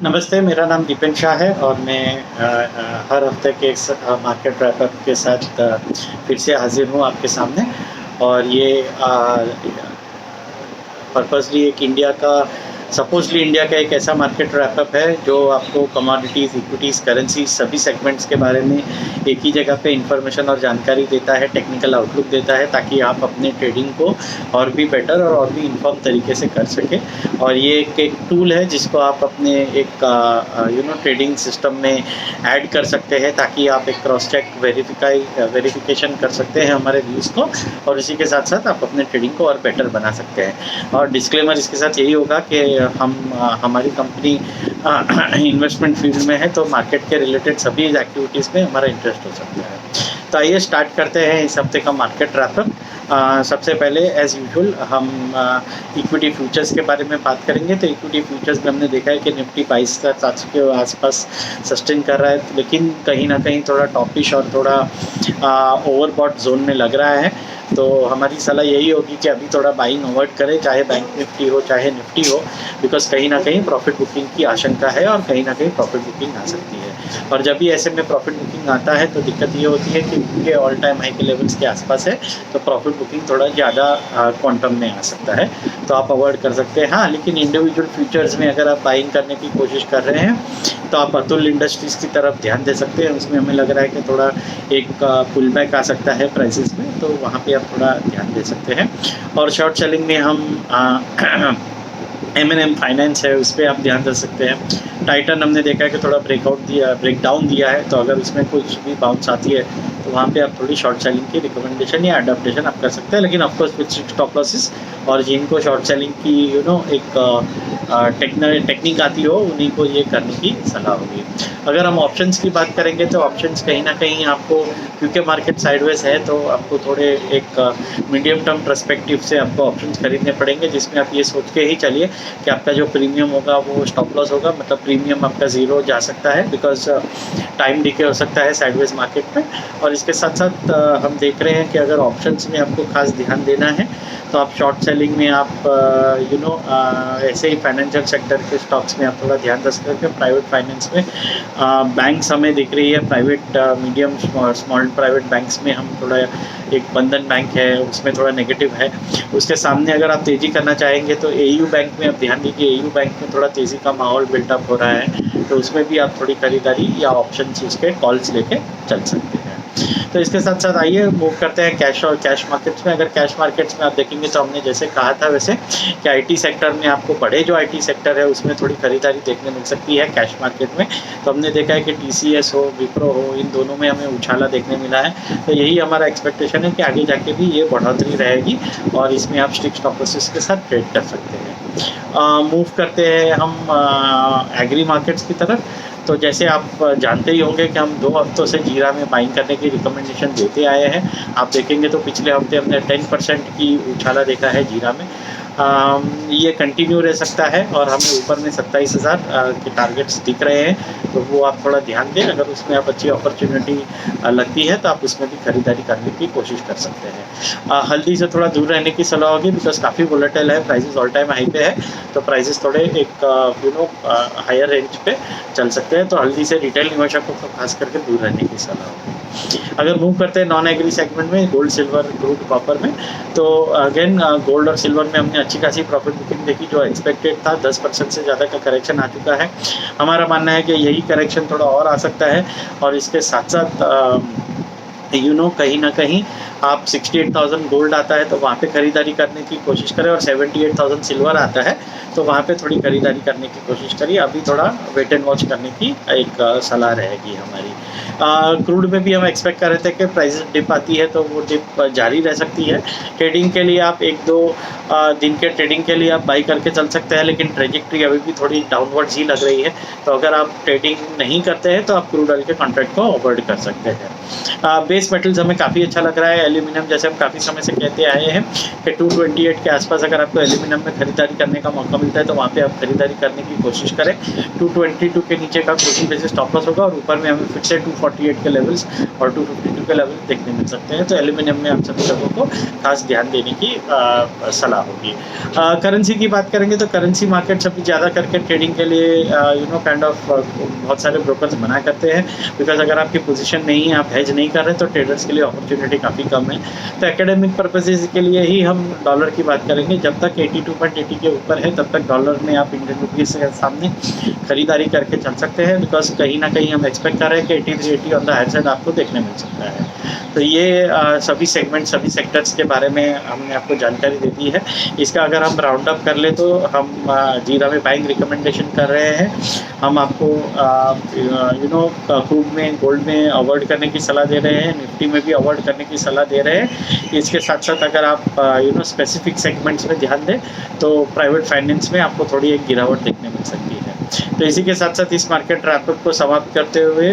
नमस्ते, मेरा नाम दीपेन शाह है और मैं हर हफ्ते के मार्केट रैपअप के साथ फिर से हाज़िर हूँ आपके सामने। और ये पर्पसली एक इंडिया का सपोजली इंडिया का एक ऐसा मार्केट रैपअप है जो आपको कमोडिटीज़, इक्विटीज़, करेंसी सभी सेगमेंट्स के बारे में एक ही जगह पे इंफॉर्मेशन और जानकारी देता है, टेक्निकल आउटलुक देता है, ताकि आप अपने ट्रेडिंग को और भी बेटर और भी इन्फॉर्म तरीके से कर सकें। और ये एक टूल है जिसको आप अपने एक ट्रेडिंग सिस्टम में ऐड कर सकते हैं, ताकि आप एक क्रॉस चेक वेरिफिकेशन कर सकते हैं हमारे व्यूज़ को, और इसी के साथ साथ आप अपने ट्रेडिंग को और बेटर बना सकते हैं। और डिस्क्लेमर इसके साथ यही होगा कि हमारी कंपनी इन्वेस्टमेंट फील्ड में है, तो मार्केट के रिलेटेड सभी एक्टिविटीज़ में हमारा इंटरेस्ट हो सकता है। तो आइए स्टार्ट करते हैं इस हफ्ते का मार्केट रैपअप। सबसे पहले एज़ यूजुअल हम इक्विटी फ्यूचर्स के बारे में बात करेंगे। तो इक्विटी फ्यूचर्स में हमने देखा है कि निफ्टी 22,700 के आसपास सस्टेन कर रहा है, लेकिन कहीं ना कहीं थोड़ा टॉपिश और थोड़ा ओवरबॉट जोन में लग रहा है। तो हमारी सलाह यही होगी कि अभी थोड़ा बाइंग अवॉइड करें, चाहे बैंक निफ्टी हो चाहे निफ्टी हो, बिकॉज कहीं ना कहीं प्रॉफिट बुकिंग की आशंका है और कहीं ना कहीं प्रॉफिट बुकिंग आ सकती है। और जब भी ऐसे में प्रॉफिट बुकिंग आता है तो दिक्कत ये होती है कि उनके ऑल टाइम हाई के लेवल्स के आसपास है, तो प्रॉफिट बुकिंग थोड़ा ज़्यादा क्वांटम में आ सकता है, तो आप अवॉइड कर सकते हैं। हाँ, लेकिन इंडिविजुअल फ्यूचर्स में अगर आप बाइंग करने की कोशिश कर रहे हैं तो आप अतुल इंडस्ट्रीज़ की तरफ ध्यान दे सकते हैं। उसमें हमें लग रहा है कि थोड़ा एक पुल बैक आ सकता है प्राइसेस में, तो वहाँ पे आप थोड़ा ध्यान दे सकते हैं। और शॉर्ट सेलिंग में हम M&M फाइनेंस है, उस पर आप ध्यान दे सकते हैं। टाइटन हमने देखा है कि थोड़ा ब्रेकडाउन दिया है, तो अगर उसमें कुछ भी बाउंस आती है तो वहाँ पे आप थोड़ी शॉर्ट सेलिंग की रिकमेंडेशन या अडॉप्टेशन आप कर सकते हैं, लेकिन ऑफकोर्स विथ स्टॉप लॉसेस। और जिनको शॉर्ट सेलिंग की एक टेक्निक आती हो, उन्हीं को ये करने की सलाह होगी। अगर हम ऑप्शंस की बात करेंगे तो ऑप्शंस कहीं ना कहीं आपको, क्योंकि मार्केट साइडवेज है, तो आपको थोड़े एक मीडियम टर्म पर्सपेक्टिव से आपको ऑप्शंस खरीदने पड़ेंगे, जिसमें आप ये सोच के ही चलिए कि आपका जो प्रीमियम होगा वो स्टॉप लॉस होगा, मतलब प्रीमियम आपका ज़ीरो जा सकता है, बिकॉज टाइम डिके हो सकता है साइडवेज मार्केट में। और इसके साथ साथ हम देख रहे हैं कि अगर ऑप्शंस में आपको खास ध्यान देना है तो आप शॉर्ट सेलिंग में आप ऐसे ही फाइनेंशियल सेक्टर के स्टॉक्स में आप थोड़ा ध्यान दे सकते हैं। प्राइवेट फाइनेंस में बैंक्स हमें दिख रही है, private medium small private banks में हम थोड़ा, एक बंधन बैंक है उसमें थोड़ा नेगेटिव है। उसके सामने अगर आप तेज़ी करना चाहेंगे तो AU बैंक में आप ध्यान दीजिए, AU बैंक में थोड़ा तेज़ी का माहौल बिल्टअप हो रहा है, तो उसमें भी आप थोड़ी खरीदारी या ऑप्शंस उसके कॉल्स लेके चल सकते हैं। तो इसके साथ साथ आइए मूव करते हैं कैश और कैश मार्केट्स में। अगर कैश मार्केट्स में आप देखेंगे तो हमने जैसे कहा था वैसे कि IT सेक्टर में आपको बड़े जो IT सेक्टर है उसमें थोड़ी खरीदारी देखने मिल सकती है कैश मार्केट में। तो हमने देखा है कि TCS हो, विप्रो हो, इन दोनों में हमें उछाला देखने मिला है। तो यही हमारा एक्सपेक्टेशन है कि आगे जाके भी ये बढ़ोतरी रहेगी और इसमें आप स्ट्रिक्ट स्टॉप लॉसेस के साथ ट्रेड कर सकते हैं। मूव करते हैं हम एग्री मार्केट्स की तरफ। तो जैसे आप जानते ही होंगे कि हम 2 हफ्तों से जीरा में बाइंग करने की रिकमेंडेशन देते आए हैं। आप देखेंगे तो पिछले हफ्ते हमने 10% की उछाला देखा है जीरा में। ये कंटिन्यू रह सकता है और हमें ऊपर में 27,000 के टारगेट्स दिख रहे हैं, तो वो आप थोड़ा ध्यान दें। अगर उसमें आप अच्छी अपॉर्चुनिटी लगती है तो आप उसमें भी खरीदारी करने की कोशिश कर सकते हैं। हल्दी से थोड़ा दूर रहने की सलाह होगी, बिकॉज काफ़ी वोलेटाइल है, प्राइसेस ऑल टाइम हाई पे है, तो प्राइसेस थोड़े एक हायर रेंज पे चल सकते हैं। तो हल्दी से रिटेल निवेशकों को खास करके दूर रहने की सलाह होगी। अगर मूव करते हैं नॉन एग्री सेगमेंट में, गोल्ड, सिल्वर, क्रूड, कॉपर में, तो अगेन गोल्ड और सिल्वर में हमने अच्छी खासी प्रॉफिट बुकिंग देखी, जो एक्सपेक्टेड था। 10% से ज़्यादा का करेक्शन आ चुका है। हमारा मानना है कि यही करेक्शन थोड़ा और आ सकता है, और इसके साथ साथ कहीं ना कहीं आप 68,000 गोल्ड आता है तो वहाँ पे खरीदारी करने की कोशिश करें, और 78,000 सिल्वर आता है तो वहाँ पे थोड़ी खरीदारी करने की कोशिश करिए। अभी थोड़ा वेट एंड वॉच करने की एक सलाह रहेगी हमारी। क्रूड में भी हम एक्सपेक्ट कर रहे थे कि प्राइस डिप आती है तो वो डिप जारी रह सकती है। ट्रेडिंग के लिए आप 1-2 दिन के ट्रेडिंग के लिए आप बाई करके चल सकते हैं, लेकिन ट्रेजेक्ट्री अभी भी थोड़ी डाउनवर्ड्स ही लग रही है, तो अगर आप ट्रेडिंग नहीं करते हैं तो आप क्रूड ऑयल के कॉन्ट्रैक्ट को अवॉइड कर सकते हैं। बेस मेटल्स हमें काफ़ी अच्छा लग रहा है। एल्यूमिनियम जैसे हम काफ़ी समय से कहते आए हैं कि 228 के आसपास अगर आपको एल्यूमिनियम में खरीदारी करने का मौका मिलता है तो वहाँ पे आप खरीदारी करने की कोशिश करें। 222 के नीचे का कोई बेसिस स्टॉप लॉस होगा और ऊपर में हमें फिर से 248 के लेवल्स और 252 के लेवल देखने मिल सकते हैं। तो एल्यूमिनियम में आप सभी लोगों को खास ध्यान देने की सलाह होगी। करेंसी की बात करेंगे तो करेंसी मार्केट्स अभी ज़्यादा करके ट्रेडिंग के लिए काइंड ऑफ बहुत सारे ब्रोकर्स मना करते हैं, बिकॉज अगर आपकी पोजीशन नहीं है, आप हेज नहीं कर रहे तो ट्रेडर्स के लिए अपॉर्चुनिटी काफ़ी कम है। तो एकेडमिक पर्पसेस के लिए ही हम डॉलर की बात करेंगे। जब तक 82.80 के ऊपर है तब तक डॉलर में आप इंडियन रुपीज़ के सामने खरीदारी करके चल सकते हैं, बिकॉज कहीं ना कहीं हम एक्सपेक्ट कर रहे हैं कि 83-80 ऑन द हायर साइड आपको देखने मिल सकता है। तो ये सभी सेगमेंट, सभी सेक्टर्स के बारे में हमने आपको जानकारी दे दी है। इसका अगर हम राउंड अप कर ले तो हम जीरा में बाइंग रिकमेंडेशन कर रहे हैं। हम आपको क्रूड में, गोल्ड में अवॉइड करने की सलाह दे रहे हैं, निफ्टी में भी अवॉइड करने की सलाह दे रहे हैं। इसके साथ साथ अगर आप स्पेसिफिक सेगमेंट्स में ध्यान दें तो प्राइवेट फाइनेंस में आपको थोड़ी एक गिरावट देखने मिल सकती है। तो इसी के साथ साथ इस मार्केट रैपअप को समाप्त करते हुए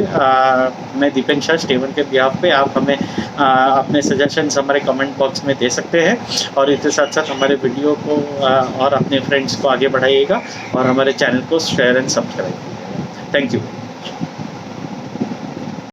मैं दीपेन शाह स्टेवन के बिहाफ पे, आप हमें अपने सजेशंस हमारे कमेंट बॉक्स में दे सकते हैं और इसके साथ साथ हमारे वीडियो को और अपने फ्रेंड्स को आगे बढ़ाइएगा और हमारे चैनल को शेयर एंड सब्सक्राइब कीजिएगा। Thank you.